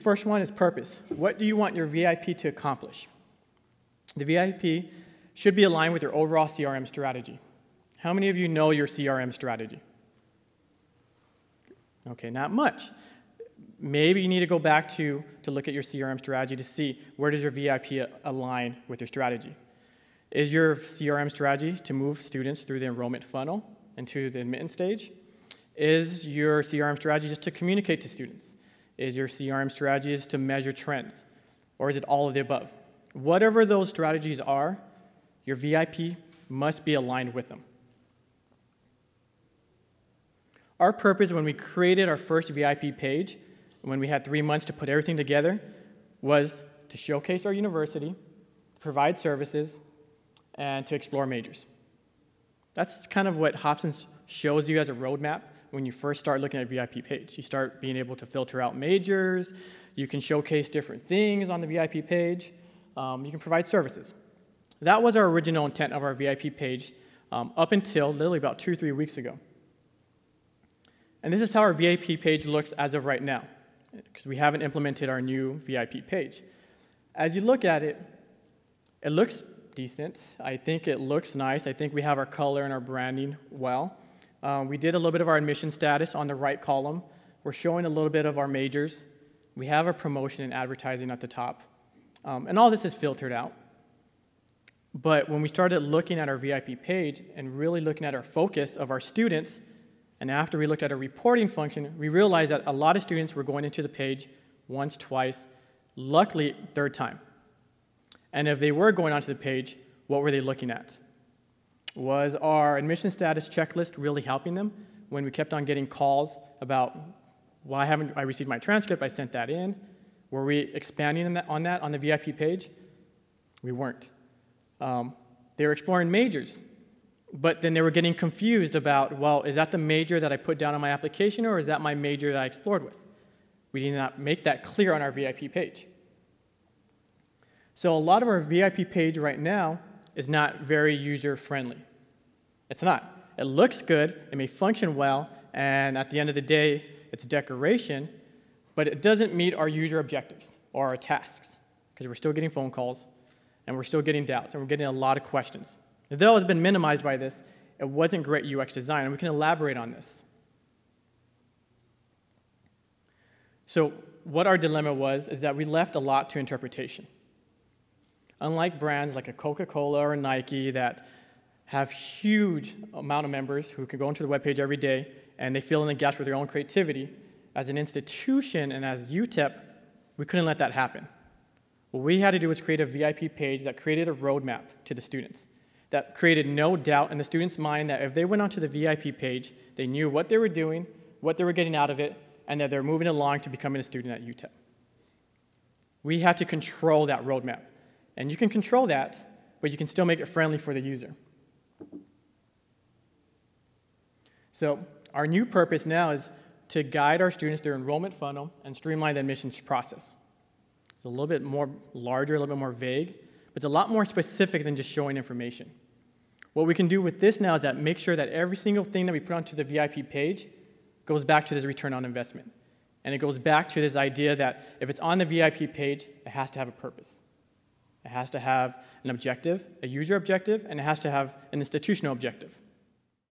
First one is purpose. What do you want your VIP to accomplish? The VIP should be aligned with your overall CRM strategy. How many of you know your CRM strategy? Okay, not much. Maybe you need to go back to look at your CRM strategy to see where does your VIP align with your strategy. Is your CRM strategy to move students through the enrollment funnel and to the admittance stage? Is your CRM strategy just to communicate to students? Is your CRM strategy is to measure trends? Or is it all of the above? Whatever those strategies are, your VIP must be aligned with them. Our purpose when we created our first VIP page, when we had 3 months to put everything together, was to showcase our university, provide services, and to explore majors. That's kind of what Hobson shows you as a roadmap when you first start looking at a VIP page. You start being able to filter out majors, you can showcase different things on the VIP page, you can provide services. That was our original intent of our VIP page up until literally about 2 or 3 weeks ago. And this is how our VIP page looks as of right now, because we haven't implemented our new VIP page. As you look at it, it looks decent. I think it looks nice. I think we have our color and our branding well. We did a little bit of our admission status on the right column. We're showing a little bit of our majors. We have our promotion and advertising at the top. And all this is filtered out. But when we started looking at our VIP page and really looking at our focus of our students, and after we looked at our reporting function, we realized that a lot of students were going into the page once, twice, luckily third time. And if they were going onto the page, what were they looking at? Was our admission status checklist really helping them when we kept on getting calls about, why haven't I received my transcript, I sent that in? Were we expanding on that on the VIP page? We weren't. They were exploring majors, but then they were getting confused about, well, is that the major that I put down on my application, or is that my major that I explored with? We did not make that clear on our VIP page. So a lot of our VIP page right now is not very user-friendly. It's not. It looks good, it may function well, and at the end of the day, it's decoration, but it doesn't meet our user objectives or our tasks, because we're still getting phone calls, and we're still getting doubts, and we're getting a lot of questions. Though it's been minimized by this, it wasn't great UX design, and we can elaborate on this. So what our dilemma was is that we left a lot to interpretation. Unlike brands like a Coca-Cola or a Nike that have huge amount of members who can go into the webpage every day and they fill in the gaps with their own creativity, as an institution and as UTEP, we couldn't let that happen. What we had to do was create a VIP page that created a roadmap to the students, that created no doubt in the students' mind that if they went onto the VIP page, they knew what they were doing, what they were getting out of it, and that they're moving along to becoming a student at UTEP. We had to control that roadmap. And you can control that, but you can still make it friendly for the user. So our new purpose now is to guide our students through enrollment funnel and streamline the admissions process. It's a little bit more larger, a little bit more vague, but it's a lot more specific than just showing information. What we can do with this now is that make sure that every single thing that we put onto the VIP page goes back to this return on investment. And it goes back to this idea that if it's on the VIP page, it has to have a purpose. It has to have an objective, a user objective, and it has to have an institutional objective.